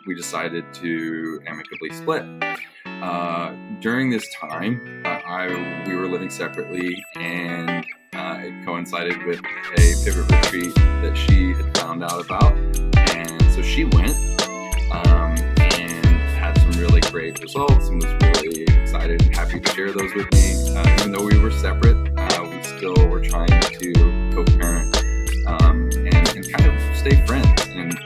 we decided to amicably split. During this time, we were living separately, and it coincided with a pivot retreat that she had found out about, and so she went and had some really great results, and was really excited and happy to share those with me. Even though we were separate, we still were trying to co-parent and kind of stay friends and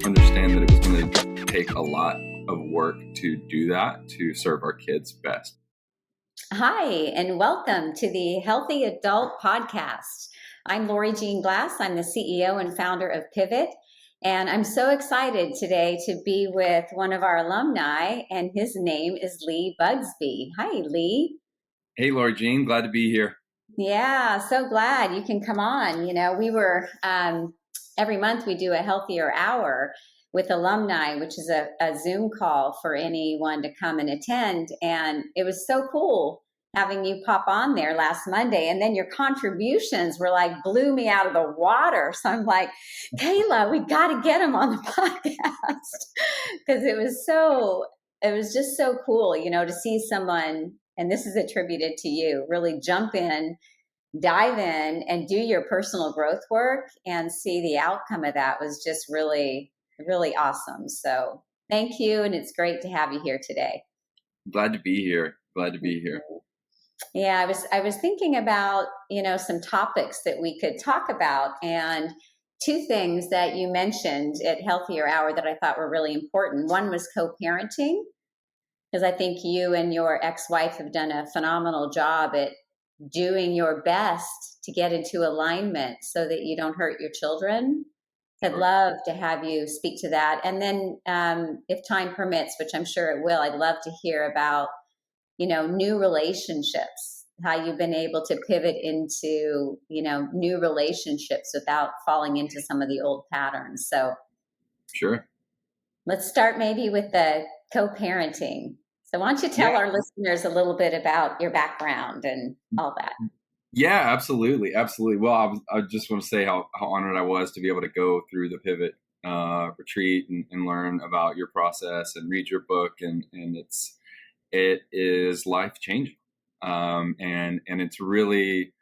understand that it was going to take a lot of work to do that, to serve our kids best. Hi, and welcome to the Healthy Adult Podcast. I'm Lori Jean Glass. I'm the CEO and founder of Pivot, and I'm so excited today to be with one of our alumni, and his name is Lee Busby. Hi, Lee. Hey, Lori Jean, glad to be here. Yeah, so glad you can come on. You know, we were, every month we do a healthier hour with alumni, which is a Zoom call for anyone to come and attend. And it was so cool having you pop on there last Monday. And then your contributions were like, blew me out of the water. So I'm like, Kayla, we got to get him on the podcast. Because it was just so cool, you know, to see someone, and this is attributed to you, really jump in, dive in, and do your personal growth work and see the outcome of that was just really awesome. So thank you. And it's great to have you here today. Glad to be here. Yeah, I was thinking about, you know, some topics that we could talk about, and two things that you mentioned at Healthier Hour that I thought were really important. One was co-parenting, because I think you and your ex-wife have done a phenomenal job at doing your best to get into alignment so that you don't hurt your children. I'd love to have you speak to that. And then if time permits, which I'm sure it will, I'd love to hear about, you know, new relationships, how you've been able to pivot into, you know, new relationships without falling into some of the old patterns. So Sure. Let's start maybe with the co-parenting. So why don't you tell our listeners a little bit about your background and all that? Yeah, absolutely. Well, I just want to say how honored I was to be able to go through the Pivot retreat and learn about your process and read your book, and it is life changing, and it's really,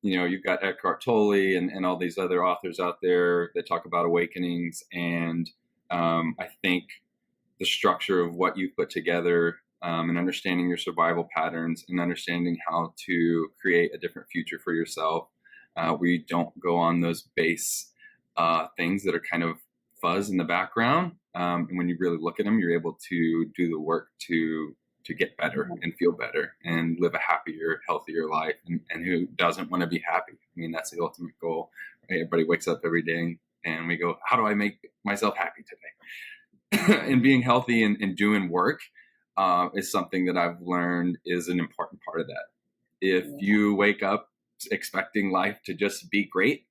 you know, you've got Eckhart Tolle and all these other authors out there that talk about awakenings, and I think the structure of what you've put together, and understanding your survival patterns and understanding how to create a different future for yourself, where you don't go on those base things that are kind of fuzz in the background. And when you really look at them, you're able to do the work to get better and feel better and live a happier, healthier life. And who doesn't want to be happy? I mean, that's the ultimate goal. Right? Everybody wakes up every day and we go, how do I make myself happy today? And being healthy and doing work is something that I've learned is an important part of that. If you wake up expecting life to just be great,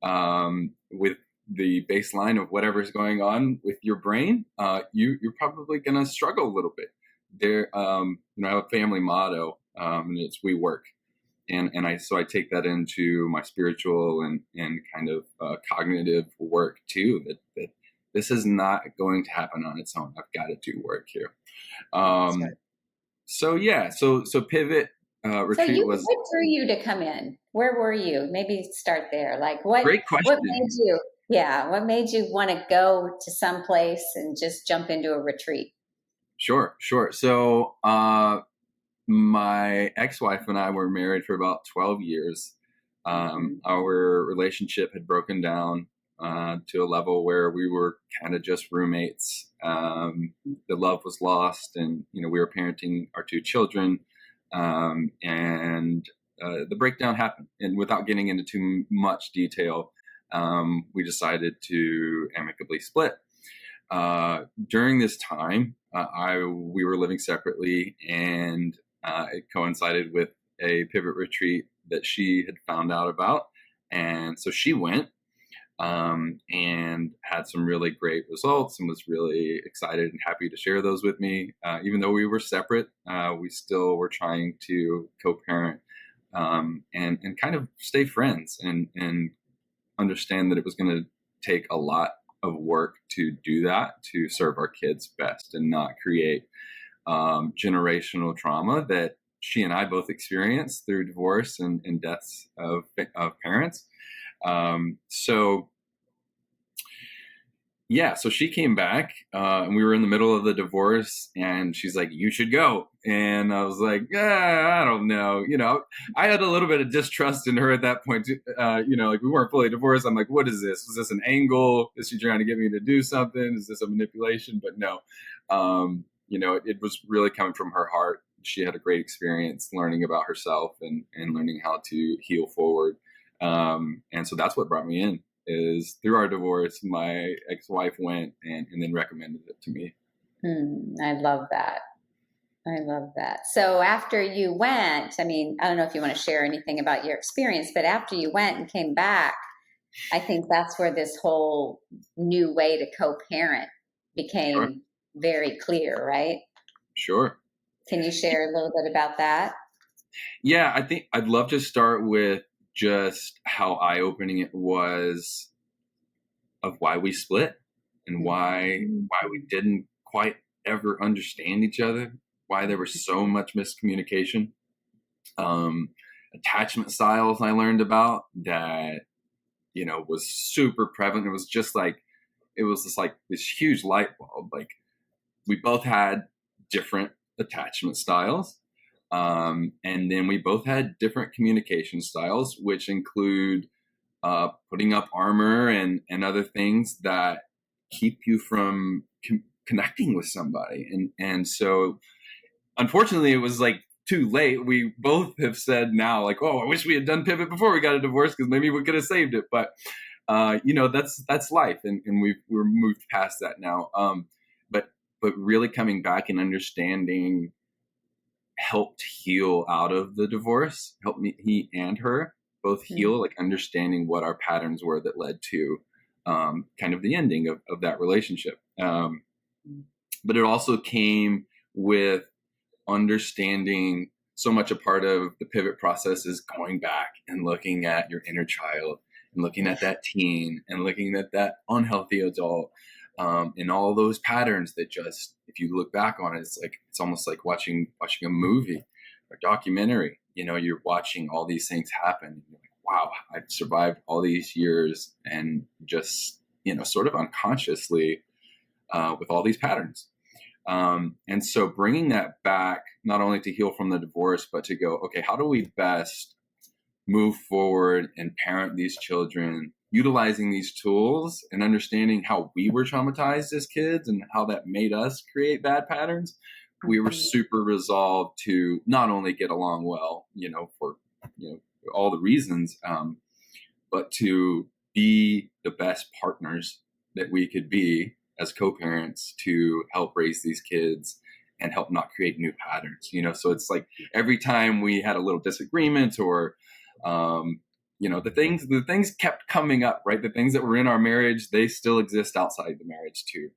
with the baseline of whatever's going on with your brain, you're probably going to struggle a little bit. There, you know, I have a family motto, and it's "We work," and I take that into my spiritual and kind of cognitive work too. That this is not going to happen on its own. I've got to do work here. So Pivot retreat was. What drew you to come in? Where were you? Maybe start there. Like what? Great question. What made you? Yeah, what made you want to go to some place and just jump into a retreat? Sure. So my ex-wife and I were married for about 12 years. Our relationship had broken down to a level where we were kind of just roommates. The love was lost, and, you know, we were parenting our two children, and the breakdown happened. And without getting into too much detail, we decided to amicably split. During this time, we were living separately, and it coincided with a Pivot retreat that she had found out about, and so she went and had some really great results, and was really excited and happy to share those with me. Even though we were separate, we still were trying to co-parent and kind of stay friends and understand that it was going to take a lot of work to do that, to serve our kids best and not create generational trauma that she and I both experienced through divorce and deaths of parents. So yeah, so she came back, and we were in the middle of the divorce, and she's like, "You should go." And I was like, I don't know. I had a little bit of distrust in her at that point. Like we weren't fully divorced. I'm like, what is this? Was this an angle? Is she trying to get me to do something? Is this a manipulation? But no, it was really coming from her heart. She had a great experience learning about herself and learning how to heal forward. And so that's what brought me in. Is through our divorce, my ex-wife went and then recommended it to me. I love that. I love that. So after you went, I mean, I don't know if you want to share anything about your experience, but after you went and came back, I think that's where this whole new way to co-parent became very clear, right? Sure. Can you share a little bit about that? Yeah, I think I'd love to start with just how eye-opening it was of why we split and why we didn't quite ever understand each other, why there was so much miscommunication. Attachment styles I learned about that, was super prevalent. It was just like, this huge light bulb. Like we both had different attachment styles. And then we both had different communication styles, which include putting up armor and other things that keep you from connecting with somebody. And so, unfortunately, it was like too late. We both have said now, like, oh, I wish we had done Pivot before we got a divorce because maybe we could have saved it. But that's life, and we're moved past that now. But really coming back and understanding helped heal out of the divorce, helped me, he and her both heal, like understanding what our patterns were that led to kind of the ending of that relationship. But it also came with understanding so much. A part of the pivot process is going back and looking at your inner child and looking at that teen and looking at that unhealthy adult. And all those patterns that just, if you look back on it, it's almost like watching a movie or documentary. You're watching all these things happen. And you're like, wow, I've survived all these years and just, sort of unconsciously with all these patterns. And so bringing that back, not only to heal from the divorce, but to go, okay, how do we best move forward and parent these children utilizing these tools and understanding how we were traumatized as kids and how that made us create bad patterns. We were super resolved to not only get along well, for all the reasons, but to be the best partners that we could be as co-parents to help raise these kids and help not create new patterns. So it's like every time we had a little disagreement or the things kept coming up, right? The things that were in our marriage, they still exist outside the marriage too.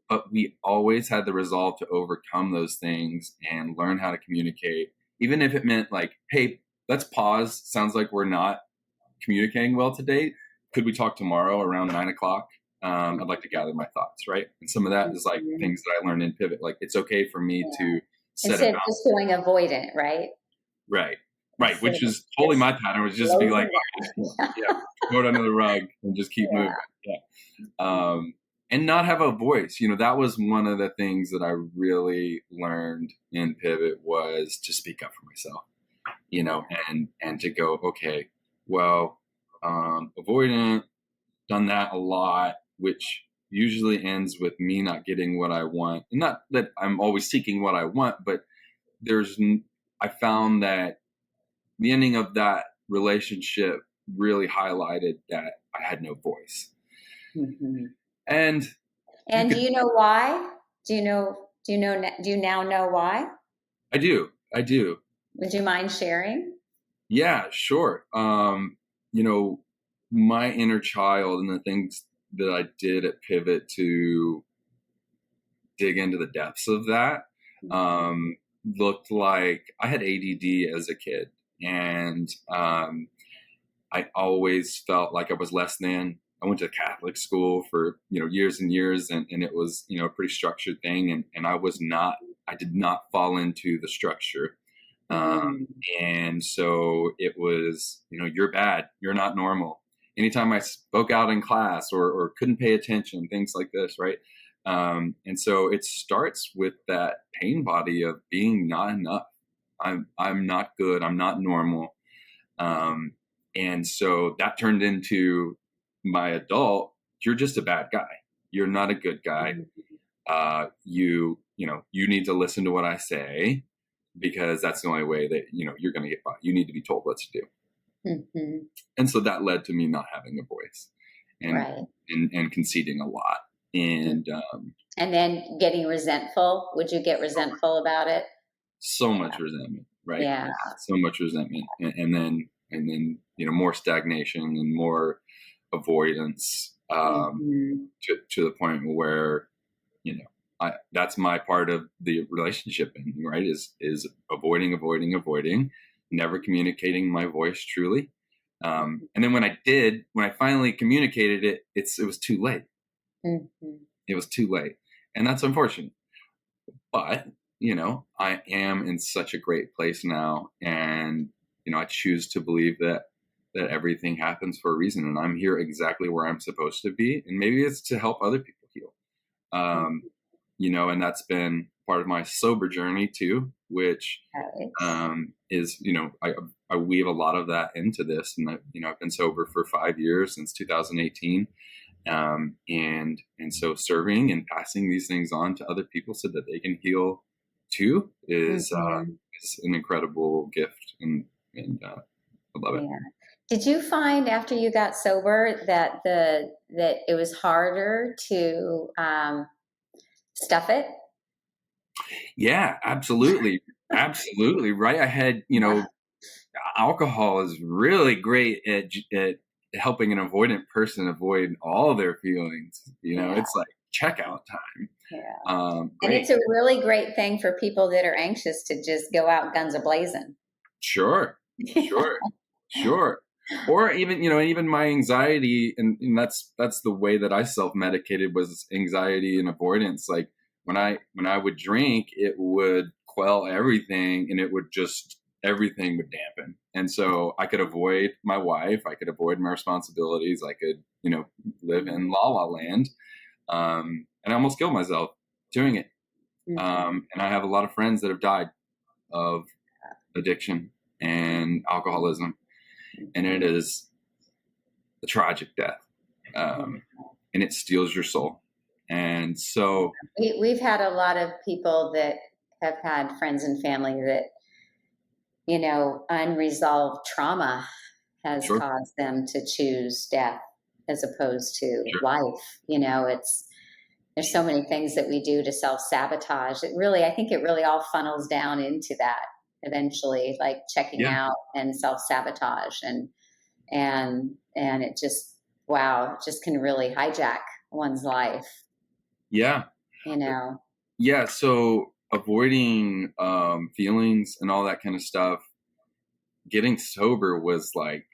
But we always had the resolve to overcome those things and learn how to communicate, even if it meant like, hey, let's pause. Sounds like we're not communicating well today. Could we talk tomorrow around 9:00? I'd like to gather my thoughts, right? And some of that is like things that I learned in Pivot. Like it's okay for me to set instead of just going avoidant, right? Right, which is totally my pattern, was just be like, throw it under the rug and just keep moving. Yeah. And not have a voice. That was one of the things that I really learned in Pivot, was to speak up for myself, and to go, okay, well, avoidant, done that a lot, which usually ends with me not getting what I want. And not that I'm always seeking what I want, but I found that the ending of that relationship really highlighted that I had no voice. And do you know why? Do you now know why? I do. Would you mind sharing? Yeah, sure. My inner child and the things that I did at Pivot to dig into the depths of that looked like I had ADD as a kid. And I always felt like I was less than. I went to Catholic school for, years and years, and it was, a pretty structured thing. And I did not fall into the structure. Um, Mm. and so it was, you're bad, you're not normal. Anytime I spoke out in class or couldn't pay attention, things like this, right? And so it starts with that pain body of being not enough. I'm not good. I'm not normal. Um, and so that turned into my adult. You're just a bad guy. You're not a good guy. You need to listen to what I say, because that's the only way that you're going to get by. You need to be told what to do. Mm-hmm. And so that led to me not having a voice, and Right. and conceding a lot, and And then getting resentful. Would you get resentful about it? so much resentment, right? Yeah. So much resentment, and then more stagnation and more avoidance, Mm-hmm. to the point where that's my part of the relationship ending, right? Is avoiding, never communicating my voice truly. And then when I finally communicated it, it was too late. Mm-hmm. It was too late, and that's unfortunate. But I am in such a great place now, and I choose to believe that everything happens for a reason, and I'm here exactly where I'm supposed to be, and maybe it's to help other people heal. Um, and that's been part of my sober journey too, which Right. is, I weave a lot of that into this. And I've been sober for 5 years, since 2018. And so serving and passing these things on to other people so that they can heal too Mm-hmm. is an incredible gift. And I love it. Yeah. Did you find after you got sober that it was harder to stuff it? Yeah, absolutely. Absolutely. Right. I had, alcohol is really great at helping an avoidant person avoid all their feelings. Yeah. It's like checkout time. Yeah. And it's Great. a really great thing for people that are anxious to just go out guns a blazing. Sure. Sure. Sure. Or even my anxiety, and that's the way that I self-medicated, was anxiety and avoidance. Like when I would drink, it would quell everything, and it would just everything would dampen. And so I could avoid my wife, I could avoid my responsibilities, I could, live in la la land. And I almost killed myself doing it. Mhm. And I have a lot of friends that have died of addiction and alcoholism, and it is a tragic death, and it steals your soul. And so, We've had a lot of people that have had friends and family that, unresolved trauma has sure, caused them to choose death as opposed to sure, life. There's so many things that we do to self-sabotage. I think it really all funnels down into that eventually, like checking yeah, out and self-sabotage and it just, wow, it just can really hijack one's life, yeah, you know. yeah. So avoiding feelings and all that kind of stuff. Getting sober was like,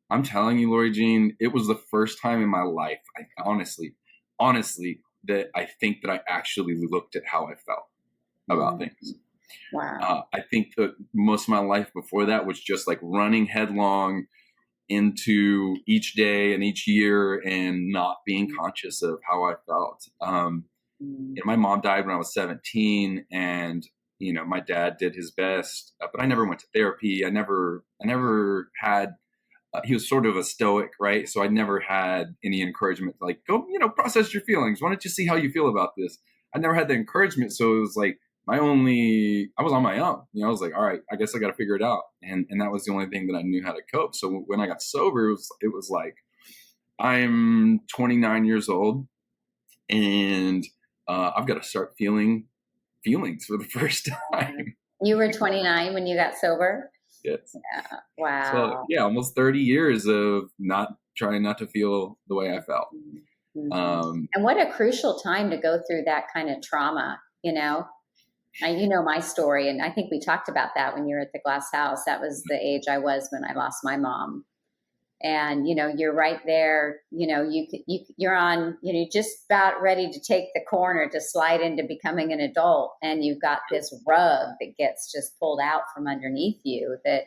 I'm telling you, Lori Jean, it was the first time in my life, I honestly, that I think that I actually looked at how I felt about Mm, things. wow. I think that most of my life before that was just like running headlong into each day and each year, and not being conscious of how I felt. Mm, My mom died when I was 17, and my dad did his best, but I never went to therapy. I never had. He was sort of a stoic, right? So I never had any encouragement to like, go, process your feelings. Why don't you see how you feel about this? I never had the encouragement. So it was like I was on my own. I was like, all right, I guess I got to figure it out. And that was the only thing that I knew how to cope. So when I got sober, it was like, I'm 29 years old, and I've got to start feeling feelings for the first yeah. time. You were 29 when you got sober? Yes. So Wow. yeah, almost 30 years of not trying not to feel the way I felt. Mhm. Um, And what a crucial time to go through that kind of trauma, you know? You know my story, and I think we talked about that when you were at the glass house. That was the age I was when I lost my mom. and you're right there. You're on, just about ready to take the corner to slide into becoming an adult, and you've got this rug that gets just pulled out from underneath you that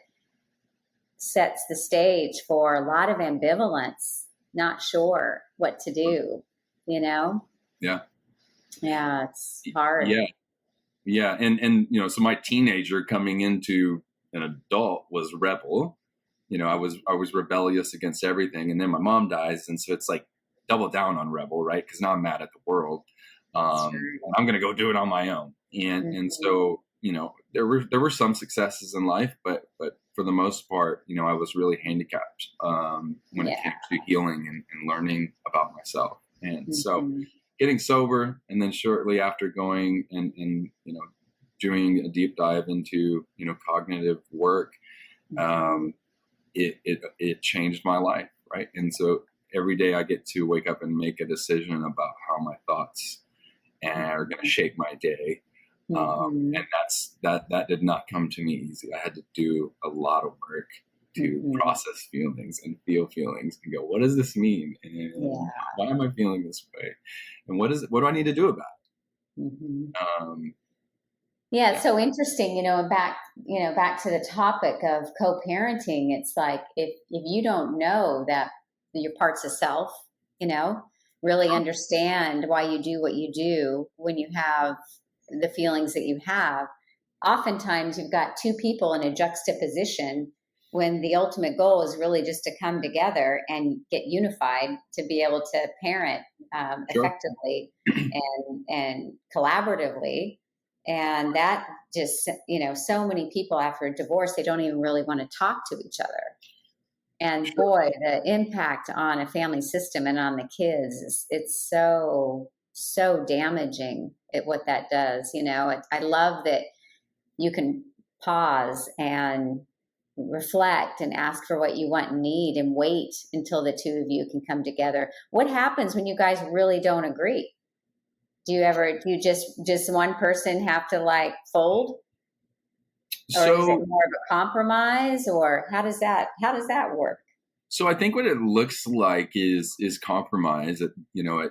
sets the stage for a lot of ambivalence, not sure what to do. Yeah. Yeah, it's hard. Yeah. Yeah. And so my teenager coming into an adult was rebel. I was rebellious against everything, and then my mom dies, and so it's like double down on rebel, right? Because now I'm mad at the world, That's and I'm gonna go do it on my own. And right. and so there were some successes in life, but for the most part, I was really handicapped when it Yeah. came to healing and learning about myself. And so Mhm. getting sober, and then shortly after going and doing a deep dive into cognitive work. Um, it changed my life, right? And so every day I get to wake up and make a decision about how my thoughts are going to shape my day. Mhm. And that did not come to me easy. I had to do a lot of work to Mhm. process feelings and feel feelings and go, what does this mean? And Yeah. why am I feeling this way? And what do I need to do about Mhm. it? Yeah, Yeah, it's so interesting, and back to the topic of co-parenting. It's like if you don't know that your parts of self, you know, really understand why you do what you do when you have the feelings that you have, oftentimes you've got two people in a juxtaposition when the ultimate goal is really just to come together and get unified to be able to parent sure. effectively and collaboratively. And that just, so many people after a divorce, they don't even really want to talk to each other. And Sure. boy, the impact on a family system and on the kids it's so damaging at what that does. I love that you can pause and reflect and ask for what you want and need and wait until the two of you can come together. What happens when you guys really don't agree? Do you just one person have to like fold, or is it So more of a compromise, or how does that work? So I think what it looks like is compromise Yeah.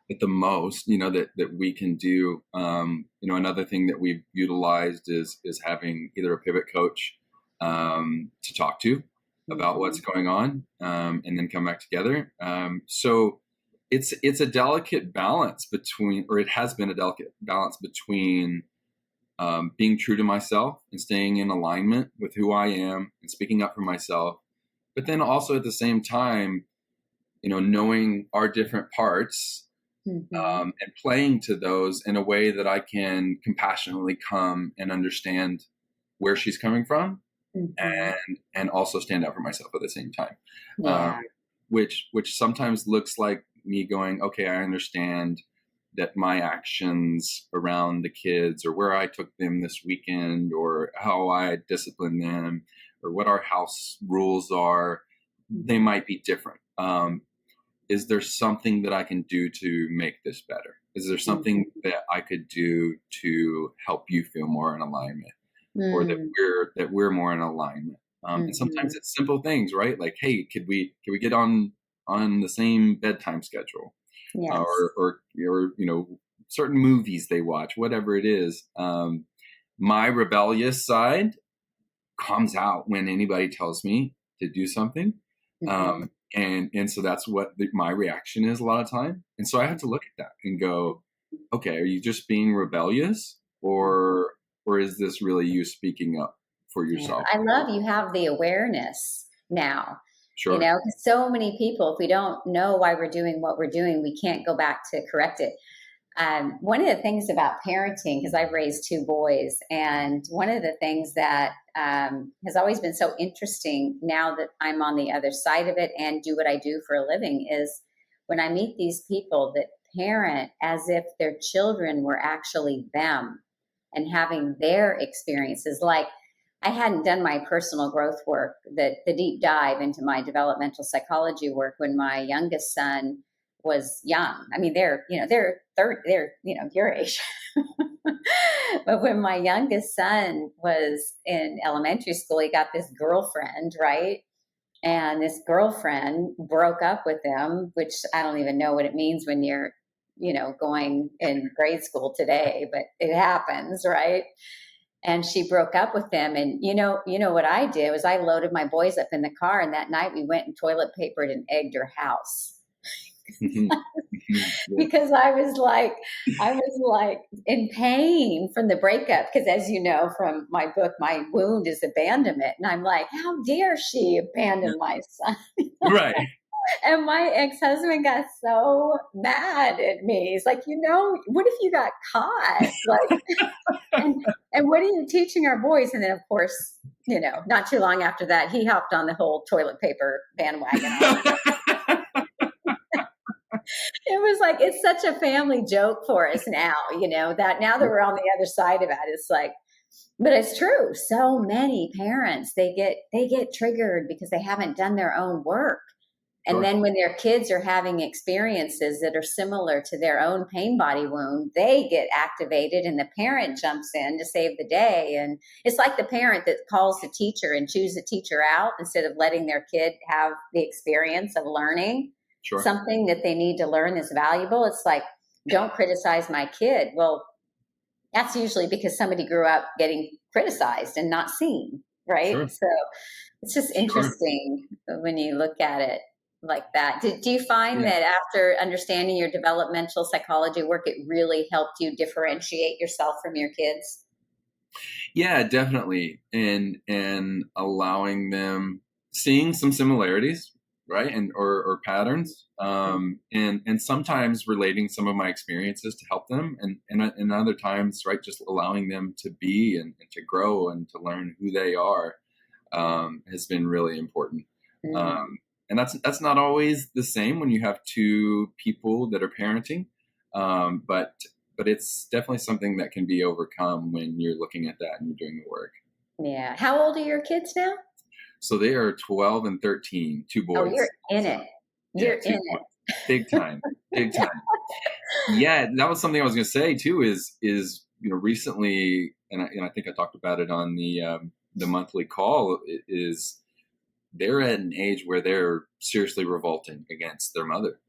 at the most, that we can do. Another thing that we've utilized is having either a pivot coach to talk to about what's Mhm. going on, and then come back together. So it's a delicate balance between, or it has been a delicate balance between being true to myself and staying in alignment with who I am and speaking up for myself. But then also at the same time, knowing our different parts, Mhm. and playing to those in a way that I can compassionately come and understand where she's coming from, Mhm. and also stand up for myself at the same time. Um, Yeah. which sometimes looks like me going, okay, I understand that my actions around the kids, or where I took them this weekend, or how I discipline them, or what our house rules are, they Mhm. might be different. Is there something that I can do to make this better? Is there something Mhm. that I could do to help you feel more in alignment, or that Mm. we're more in alignment? And sometimes Mhm. it's simple things, right? Like, hey, could we get on the same bedtime schedule, Yes. or certain movies they watch, whatever it is. My rebellious side comes out when anybody tells me to do something. Mhm. And so that's what my reaction is a lot of time. And so I have to look at that and go, okay, are you just being rebellious, or is this really you speaking up for Yeah, yourself? I love you have the awareness now. Sure. 'Cause so many people, if we don't know why we're doing what we're doing, we can't go back to correct it. One of the things about parenting, because I've raised two boys, and one of the things that has always been so interesting now that I'm on the other side of it and do what I do for a living, is when I meet these people that parent as if their children were actually them and having their experiences. Like, I hadn't done my personal growth work, the deep dive into my developmental psychology work when my youngest son was young. I mean, they're your age. But when my youngest son was in elementary school, he got this girlfriend, right? And this girlfriend broke up with him, which I don't even know what it means when you're, going in grade school today, but it happens, right? And she broke up with him. And what I did was I loaded my boys up in the car, and that night we went and toilet papered and egged her house. Because I was like in pain from the breakup. Because as you know from my book, my wound is abandonment. And I'm like, how dare she abandon my son? Right. And my ex-husband got so mad at me. He's like, what if you got caught? Like, and what are you teaching our boys? And then, of course, not too long after that, he hopped on the whole toilet paper bandwagon. It was like, it's such a family joke for us now, that now that we're on the other side of it, it's like, but it's true. So many parents, they get triggered because they haven't done their own work. And Sure. then when their kids are having experiences that are similar to their own pain body wound, they get activated and the parent jumps in to save the day. And it's like the parent that calls the teacher and chews the teacher out instead of letting their kid have the experience of learning Sure. something that they need to learn that's valuable. It's like, don't criticize my kid. Well, that's usually because somebody grew up getting criticized and not seen, right? Sure. So it's just interesting when you look at it like that. Do you find that after understanding your developmental psychology work, it really helped you differentiate yourself from your kids? Yeah, definitely. And allowing them, seeing some similarities, right? And or patterns. And sometimes relating some of my experiences to help them, and other times, right, just allowing them to be and to grow and to learn who they are has been really important. And that's not always the same when you have two people that are parenting, but it's definitely something that can be overcome when you're looking at that and you're doing the work. Yeah. How old are your kids now? So they are 12 and 13, two boys. Oh, you're in it. You're in it. Big time. Big time. Yeah, that was something I was going to say too. Is recently, and I think I talked about it on the monthly call. Is they're at an age where they're seriously revolting against their mother.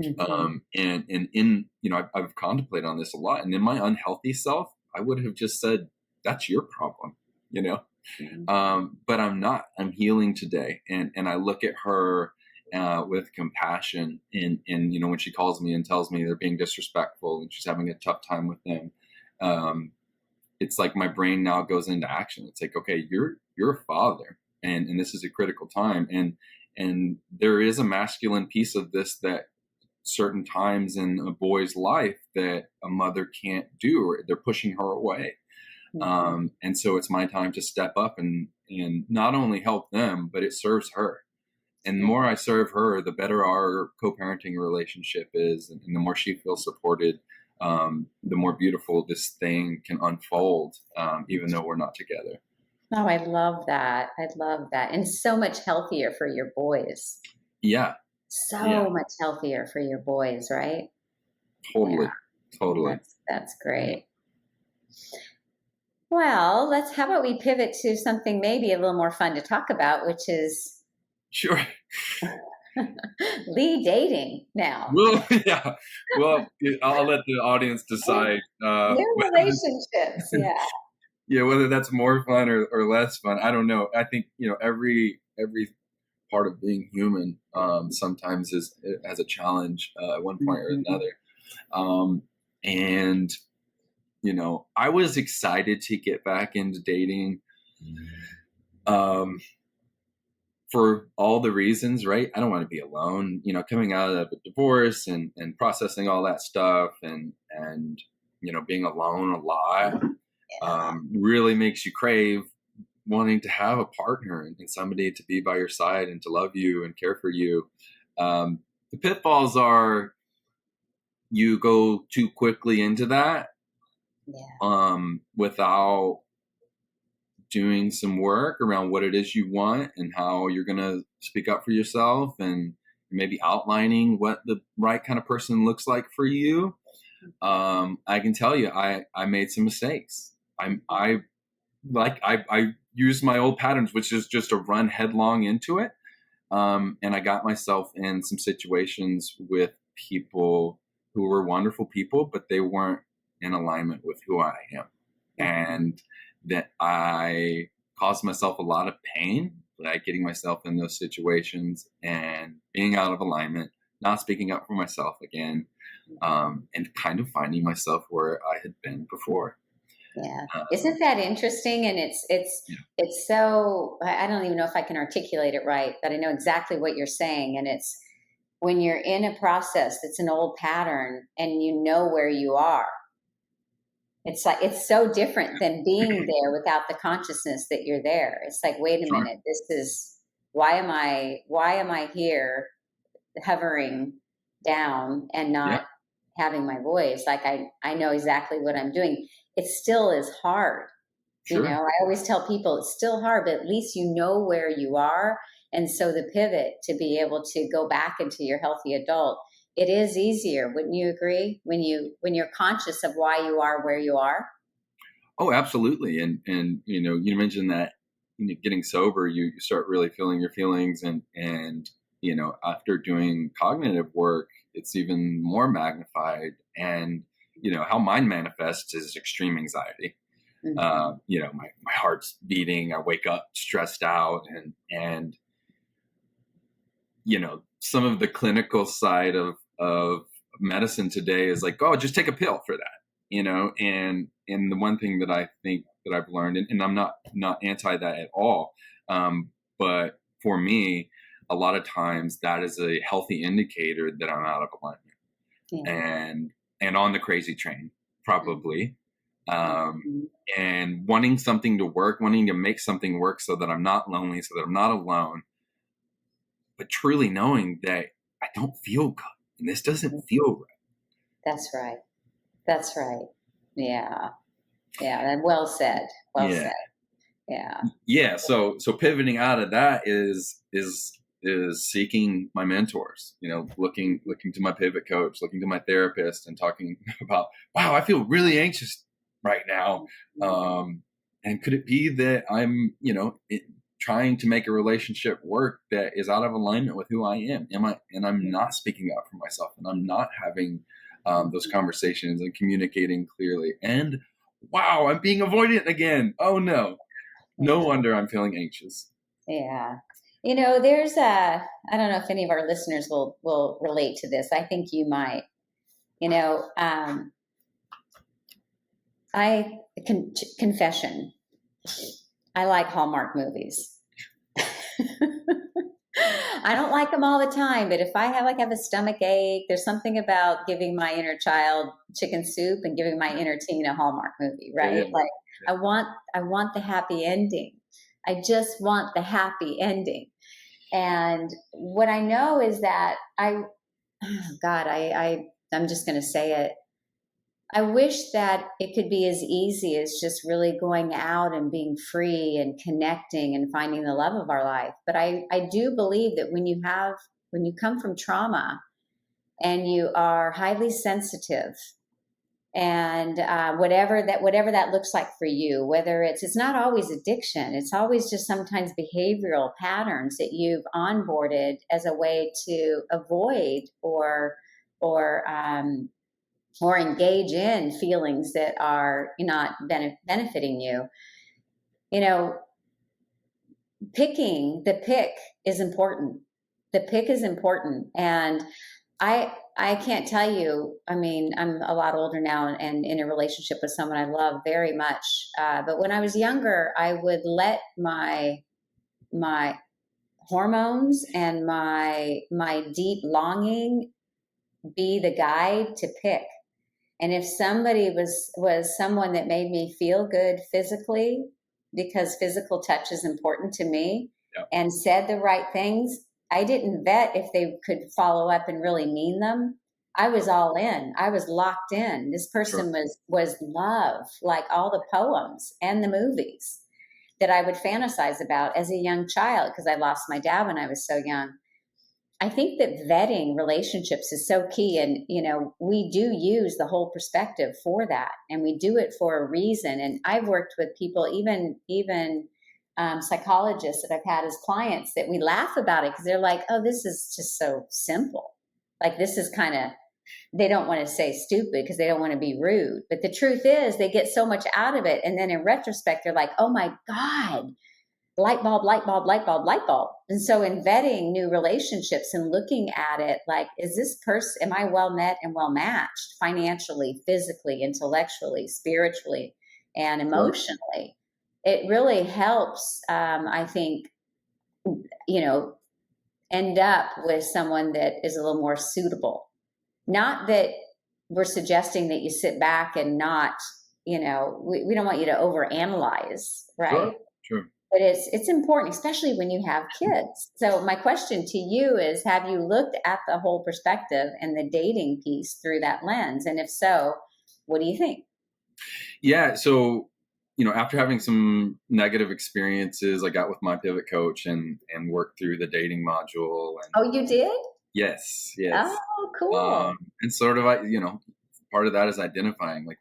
And in I've contemplated on this a lot, and in my unhealthy self, I would have just said, "That's your problem," but I'm not. I'm healing today, and I look at her with compassion, and when she calls me and tells me they're being disrespectful and she's having a tough time with them, it's like my brain now goes into action. It's like, okay, you're a father, and this is a critical time, and there is a masculine piece of this that certain times in a boy's life that a mother can't do, or they're pushing her away. And so it's my time to step up and not only help them, but it serves her. And the more I serve her, the better our co-parenting relationship is. And the more she feels supported, the more beautiful this thing can unfold, even though we're not together. Oh, I love that. I love that. And so much healthier for your boys. Yeah. So much healthier for your boys, right? Totally. Totally. That's great. Well, how about we pivot to something maybe a little more fun to talk about, which is sure. Lee dating now. Well, yeah. Well, I'll let the audience decide. New relationships, yeah. Yeah, whether that's more fun or less fun, I don't know. I think every part of being human sometimes has a challenge at one point or another. And I was excited to get back into dating for all the reasons, right? I don't want to be alone, coming out of a divorce and processing all that stuff and being alone a lot really makes you crave wanting to have a partner and somebody to be by your side and to love you and care for you. The pitfalls are you go too quickly into that without doing some work around what it is you want and how you're going to speak up for yourself and maybe outlining what the right kind of person looks like for you. I can tell you, I made some mistakes. I used my old patterns, which is just to run headlong into it And I got myself in some situations with people who were wonderful people, but they weren't in alignment with who I am. And that I caused myself a lot of pain, like getting myself in those situations and being out of alignment, not speaking up for myself again, and kind of finding myself where I had been before. Yeah. Um, Isn't that interesting? And yeah, it's so, I don't even know if I can articulate it right, but I know exactly what you're saying. And it's when you're in a process that's an old pattern and you know where you are, it's like it's so different than being there without the consciousness that you're there. It's like, wait a sure. minute, this is why am I here hovering down and Yeah, not having my voice? Like I know exactly what I'm doing. It still is hard. You sure. know, I always tell people it's still hard, but at least you know where you are. And so the pivot to be able to go back into your healthy adult, it is easier. Wouldn't you agree? When you're conscious of why you are where you are. Oh, absolutely. And you mentioned that getting sober, you start really feeling your feelings, and after doing cognitive work, it's even more magnified. And how mine manifests is extreme anxiety. Hmm. My heart's beating. I wake up stressed out, and some of the clinical side of medicine today is like, oh, just take a pill for that, and the one thing that I think that I've learned, and I'm not anti that at all, but for me, a lot of times that is a healthy indicator that I'm out of alignment Yeah. and on the crazy train, probably. um, Mhm. and wanting something to work, wanting to make something work so that I'm not lonely, so that I'm not alone, but truly knowing that I don't feel good and this doesn't feel right. That's right. That's right. Yeah. Yeah. And well said. Well Yeah. said. Yeah. Yeah. So pivoting out of that is seeking my mentors, looking to my pivot coach, looking to my therapist and talking about, wow, I feel really anxious right now. Um, and could it be that I'm, trying to make a relationship work that is out of alignment with who I am? And I'm not speaking up for myself, and I'm not having those conversations and communicating clearly. And wow, I'm being avoidant again. Oh no. No Yeah. wonder I'm feeling anxious. Yeah. You know, there's I don't know if any of our listeners will relate to this. I think you might. You know, I confession. I like Hallmark movies. I don't like them all the time, but if I have a stomach ache, there's something about giving my inner child chicken soup and giving my inner teen a Hallmark movie, Yeah, right? yeah, Like I want the happy ending. I just want the happy ending. And what I know is that God, I'm just going to say it. I wish that it could be as easy as just really going out and being free and connecting and finding the love of our life. But I do believe that when you come from trauma and you are highly sensitive and whatever that looks like for you, whether it's not always addiction, it's always just sometimes behavioral patterns that you've onboarded as a way to avoid or or engage in feelings that are not benefiting you. You know, the pick is important. The pick is important, and I can't tell you. I mean, I'm a lot older now and in a relationship with someone I love very much. But when I was younger, I would let my hormones and my deep longing be the guide to pick. And if somebody was someone that made me feel good physically, because physical touch is important to me, yeah, and said the right things, I didn't vet if they could follow up and really mean them. I was all in. I was locked in. This sure. person was love, like all the poems and the movies that I would fantasize about as a young child because I lost my dad when I was so young. I think that vetting relationships is so key. And, we do use the whole perspective for that. And we do it for a reason. And I've worked with people, even psychologists that I've had as clients that we laugh about it because they're like, oh, this is just so simple. Like, this is kind of, they don't want to say stupid because they don't want to be rude. But the truth is, they get so much out of it. And then in retrospect, they're like, oh my God, light bulb, light bulb, light bulb, light bulb. And so in vetting new relationships and looking at it, like, is this person, am I well met and well matched financially, physically, intellectually, spiritually, and Sure. emotionally? It really helps, I think, end up with someone that is a little more suitable. Not that we're suggesting that you sit back and not, we don't want you to overanalyze, Sure. right? Sure. But it's important, especially when you have kids. So my question to you is, have you looked at the whole perspective and the dating piece through that lens? And if so, what do you think? Yeah. So, after having some negative experiences, I got with my pivot coach and worked through the dating module. And Oh, you did? yes, yes. Oh, cool. And sort of, part of that is identifying like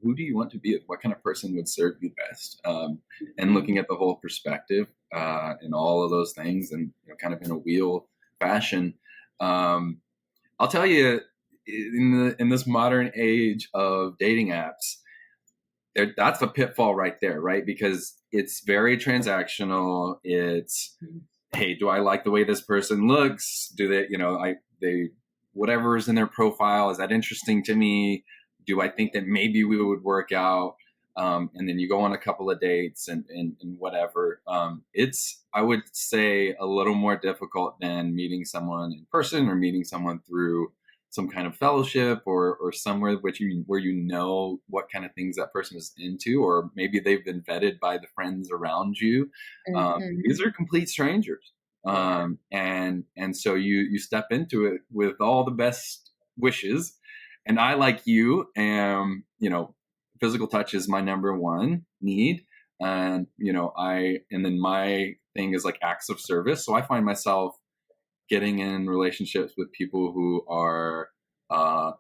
who do you want to be with? What kind of person would serve you best? And looking at the whole perspective and all of those things, and kind of in a wheel fashion. I'll tell you, in this modern age of dating apps, that's a pitfall right there, right? Because it's very transactional. It's, hey, do I like the way this person looks? Do they, they whatever is in their profile, is that interesting to me? Do I think that maybe we would work out? And then you go on a couple of dates and whatever. It's, I would say, a little more difficult than meeting someone in person or meeting someone through some kind of fellowship or somewhere where you know what kind of things that person is into, or maybe they've been vetted by the friends around you. These Mm-hmm. are complete strangers. Yeah. And so you step into it with all the best wishes. And I, like you, am, physical touch is my number one need. And, and then my thing is like acts of service. So I find myself getting in relationships with people who are uh,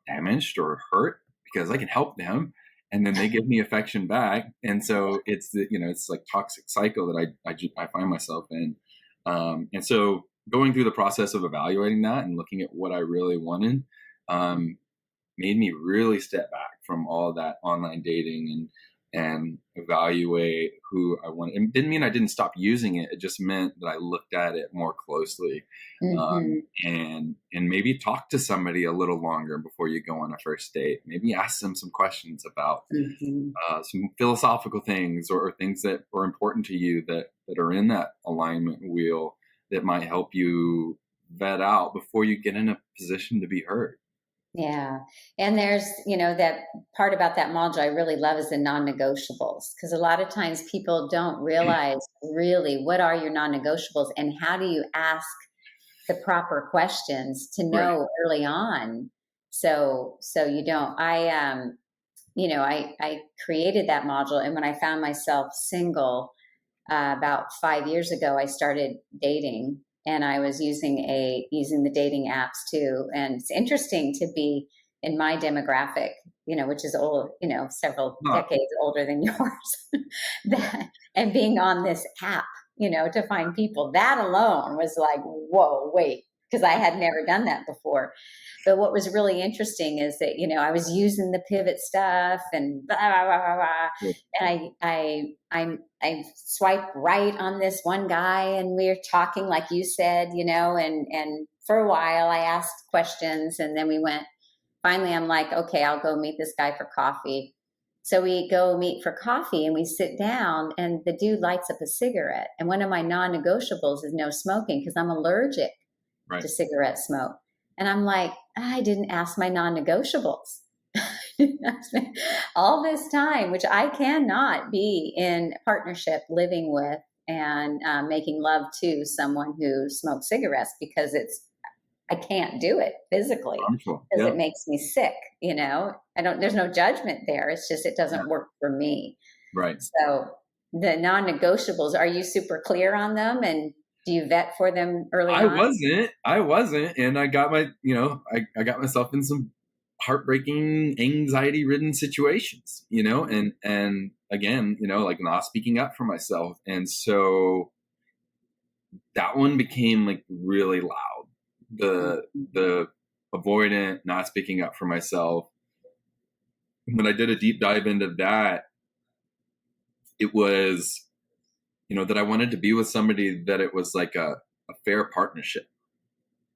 damaged or hurt because I can help them, and then they give me affection back. And so it's it's like toxic cycle that I find myself in. And so going through the process of evaluating that and looking at what I really wanted, um, made me really step back from all that online dating and evaluate who I wanted. It didn't mean I didn't stop using it. It just meant that I looked at it more closely, Mm-hmm. and maybe talk to somebody a little longer before you go on a first date. Maybe ask them some questions about Mm-hmm. some philosophical things or things that are important to you that are in that alignment wheel that might help you vet out before you get in a position to be heard. Yeah. And there's, that part about that module I really love is the non-negotiables, because a lot of times people don't realize really what are your non-negotiables and how do you ask the proper questions to Right. know early on. So you don't, I created that module. And when I found myself single, about 5 years ago, I started dating, and I was using the dating apps too. And it's interesting to be in my demographic, which is old, several Huh. decades older than yours, and being on this app, to find people. That alone was like, whoa, wait, because I had never done that before. But what was really interesting is that, I was using the pivot stuff and blah, blah, blah, blah, blah. And I swiped right on this one guy, and we were talking like you said, and for a while I asked questions, and then we went, finally I'm like, okay, I'll go meet this guy for coffee. So we go meet for coffee and we sit down, and the dude lights up a cigarette. And one of my non-negotiables is no smoking because I'm allergic Right. to cigarette smoke. And I'm like, I didn't ask my non-negotiables. All this time, which I cannot be in partnership living with and making love to someone who smokes cigarettes, because I can't do it physically Harmful. because Yeah. it makes me sick. There's no judgment there. It's just, it Yeah. doesn't work for me. Right. So the non-negotiables, are you super clear on them, and do you vet for them early I on? wasn't. I wasn't, and I got my, I got myself in some heartbreaking, anxiety-ridden situations, and again, like not speaking up for myself. And so that one became like really loud. The avoidant, not speaking up for myself. When I did a deep dive into that, it was, that I wanted to be with somebody that it was like a fair partnership,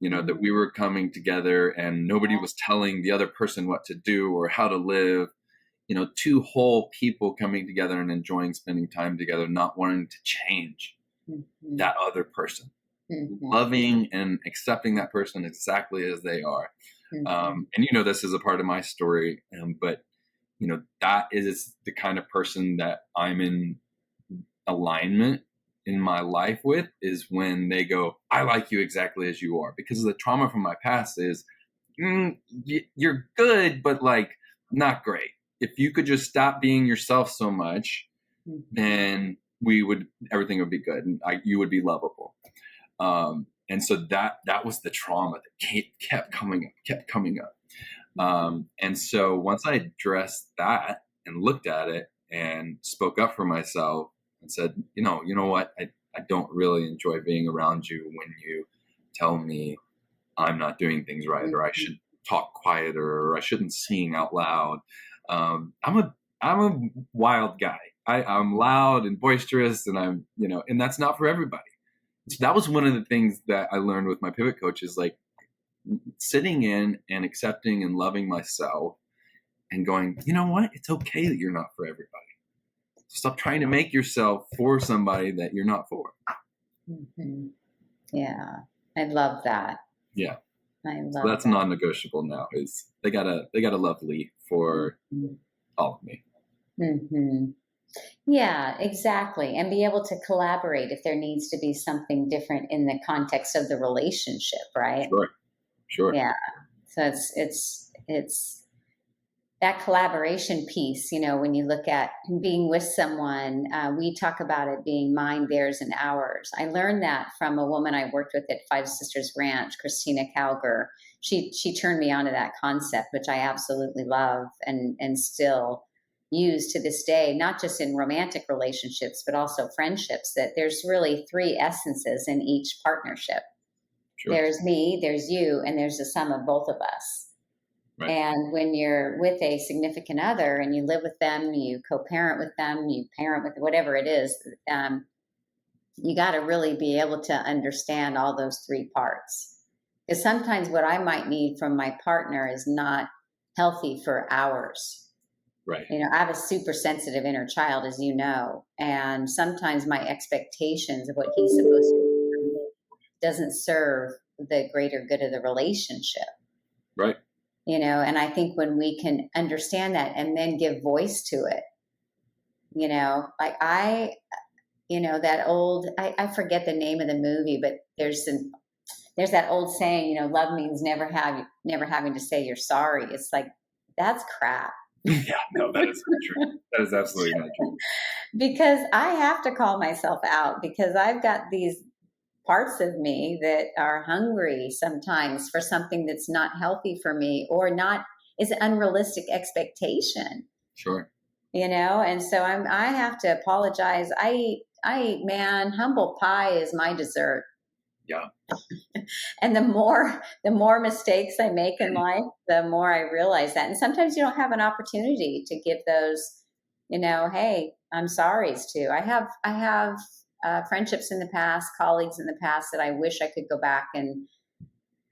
that we were coming together and nobody was telling the other person what to do or how to live, two whole people coming together and enjoying spending time together, not wanting to change that other person, loving and accepting that person exactly as they are. And this is a part of my story, but that is the kind of person that I'm in alignment in my life with, is when they go, I like you exactly as you are, because the trauma from my past is, you're good, but like not great. If you could just stop being yourself so much, then everything would be good, and you would be lovable. And so that was the trauma that kept coming up. And so once I addressed that and looked at it and spoke up for myself and said, you know what, I don't really enjoy being around you when you tell me I'm not doing things right, or I should talk quieter, or I shouldn't sing out loud. I'm a wild guy. I'm loud and boisterous, and and that's not for everybody. So that was one of the things that I learned with my pivot coach, is like sitting in and accepting and loving myself and going, you know what? It's okay that you're not for everybody. Stop trying to make yourself for somebody that you're not for. Yeah. I love that. Yeah. I love so that's that. Non-negotiable now, is they gotta love Lee for all of me. Yeah, exactly. And be able to collaborate if there needs to be something different in the context of the relationship, right? Sure. Yeah. So it's that collaboration piece, when you look at being with someone, we talk about it being mine, theirs, and ours. I learned that from a woman I worked with at Five Sisters Ranch, Christina Calger. She turned me onto that concept, which I absolutely love and still use to this day, not just in romantic relationships, but also friendships, that there's really three essences in each partnership. Sure. There's me, there's you, and there's the sum of both of us. Right. And when you're with a significant other and you live with them, you co-parent with them, you parent with whatever it is, you got to really be able to understand all those three parts. Because sometimes what I might need from my partner is not healthy for ours. Right. I have a super sensitive inner child, as you know, and sometimes my expectations of what he's supposed to do doesn't serve the greater good of the relationship. Right. And I think when we can understand that and then give voice to it, like that old, I forget the name of the movie, but there's that old saying, love means never having to say you're sorry. It's like, that's crap. Yeah, no, that is not true. That is absolutely not true. Because I have to call myself out, because I've got these parts of me that are hungry sometimes for something that's not healthy for me, or not is an unrealistic expectation. Sure. And so I have to apologize. Man, humble pie is my dessert. Yeah. And the more mistakes I make in life, the more I realize that. And sometimes you don't have an opportunity to give those, hey, I'm sorry's to. I have friendships in the past, colleagues in the past, that I wish I could go back and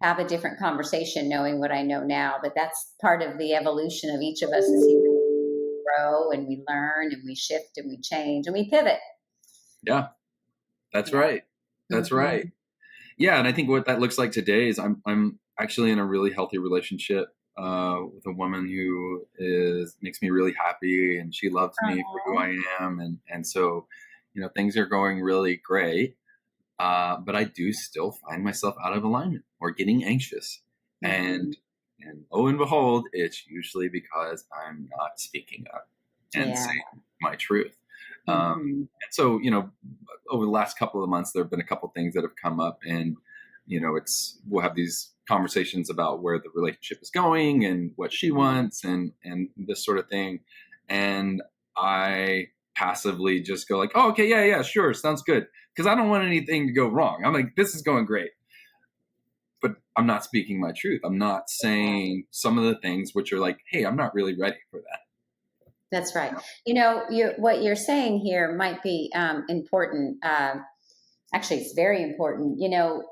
have a different conversation knowing what I know now. But that's part of the evolution of each of us, as we grow and we learn and we shift and we change and we pivot. Yeah, that's right. That's right. Yeah, and I think what that looks like today is I'm actually in a really healthy relationship with a woman who makes me really happy, and she loves me for who I am, and so things are going really great. But I do still find myself out of alignment or getting anxious, and lo and behold, it's usually because I'm not speaking up and saying my truth. And so, over the last couple of months, there have been a couple things that have come up, and we'll have these conversations about where the relationship is going and what she wants and this sort of thing. And I passively just go like, oh, okay, yeah, sure, sounds good. Because I don't want anything to go wrong. I'm like, this is going great. But I'm not speaking my truth. I'm not saying some of the things which are like, hey, I'm not really ready for that. That's right. What you're saying here might be important. Actually, it's very important.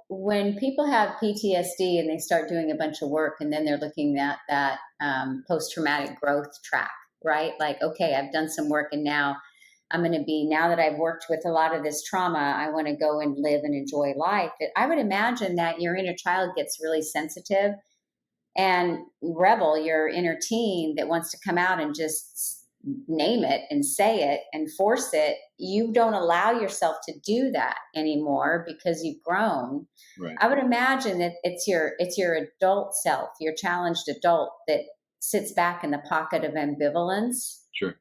When people have PTSD and they start doing a bunch of work and then they're looking at that post-traumatic growth track, right? Like, okay, I've done some work and now now that I've worked with a lot of this trauma, I want to go and live and enjoy life. I would imagine that your inner child gets really sensitive and rebel, your inner teen that wants to come out and just name it and say it and force it. You don't allow yourself to do that anymore because you've grown. Right. I would imagine that it's your adult self, your challenged adult that sits back in the pocket of ambivalence. Sure.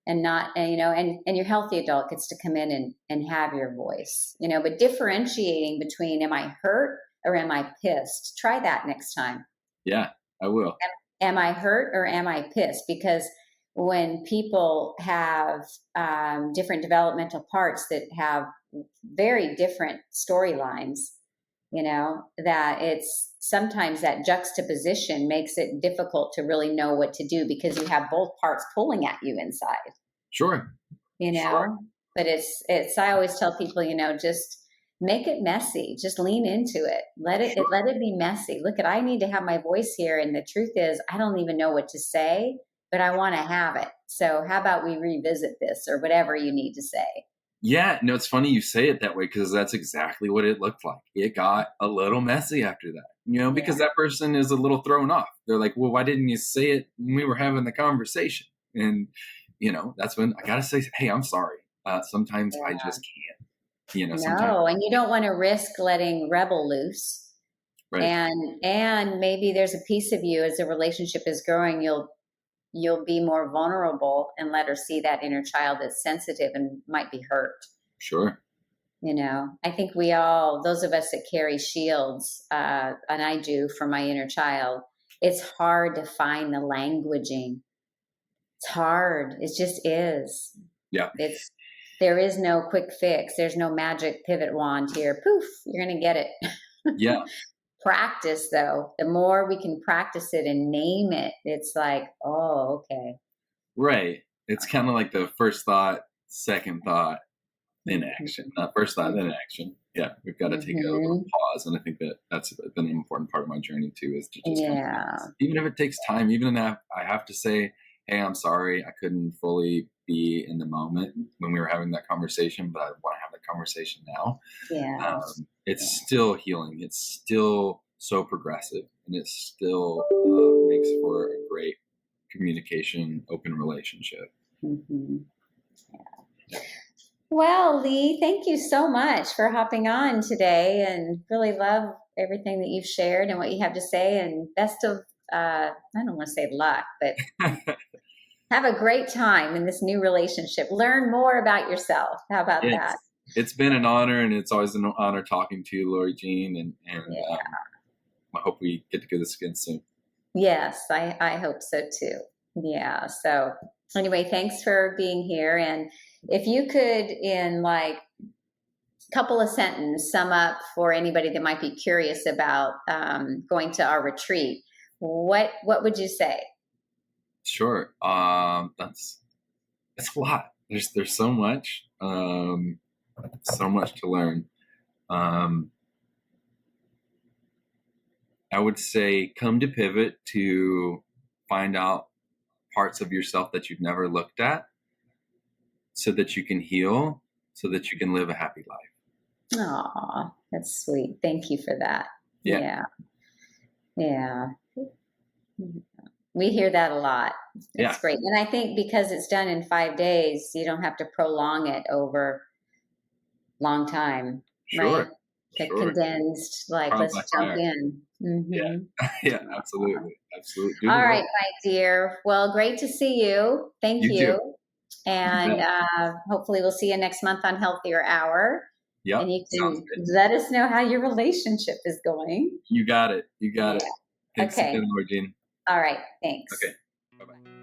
And not, and your healthy adult gets to come in and have your voice, but differentiating between, am I hurt or am I pissed? Try that next time. Yeah, I will. Am I hurt or am I pissed? Because when people have different developmental parts that have very different storylines, that it's sometimes that juxtaposition makes it difficult to really know what to do because you have both parts pulling at you inside. Sure. Sure. But I always tell people, just make it messy. Just lean into it. Let it be messy. Look, I need to have my voice here. And the truth is, I don't even know what to say, but I want to have it. So how about we revisit this or whatever you need to say? Yeah, no, it's funny you say it that way because that's exactly what it looked like. It got a little messy after that, because that person is a little thrown off. They're like, well, why didn't you say it when we were having the conversation? And, that's when I got to say, hey, I'm sorry. Sometimes I just can't, No, and you don't want to risk letting rebel loose. Right. And maybe there's a piece of you as the relationship is growing, you'll be more vulnerable and let her see that inner child that's sensitive and might be hurt. Sure. I think we all, those of us that carry shields, and I do for my inner child, it's hard to find the languaging. It's hard. It just is. Yeah. There is no quick fix. There's no magic pivot wand here. Poof, you're going to get it. Yeah. Practice, though. The more we can practice it and name it, it's like, oh, okay. Right. It's kind of like the first thought, second thought, then action. Not first thought, then action. Yeah, we've got to take a little pause. And I think that's been an important part of my journey, too, is to just even if it takes time, even if I have to say, hey, I'm sorry, I couldn't fully be in the moment when we were having that conversation, but I want to have the conversation now. Yeah. It's still healing. It's still so progressive, and it still makes for a great communication, open relationship. Mm-hmm. Yeah. Well, Lee, thank you so much for hopping on today, and really love everything that you've shared and what you have to say, and best of, I don't want to say luck, but have a great time in this new relationship. Learn more about yourself. How about that? It's been an honor, and it's always an honor talking to you, Lori Jean, and I hope we get to do this again soon. Yes, I hope so too. Yeah. So anyway, thanks for being here. And if you could, in like a couple of sentences, sum up for anybody that might be curious about going to our retreat, what would you say? Sure. That's a lot. There's so much. So much to learn. I would say come to Pivot to find out parts of yourself that you've never looked at so that you can heal, so that you can live a happy life. Aw, that's sweet. Thank you for that. Yeah. We hear that a lot. It's great. And I think because it's done in 5 days, you don't have to prolong it over long time. Sure. Right? The condensed, like, let's jump in. Mm-hmm. Yeah, absolutely. Absolutely. All right, my dear. Well, great to see you. Thank you. And hopefully we'll see you next month on Healthier Hour. Yep. And you Sounds can good. let us know how your relationship is going. You got it. You got Yeah. it. Thanks Okay. again, Lord Jean. All right. Thanks. Okay. Bye bye.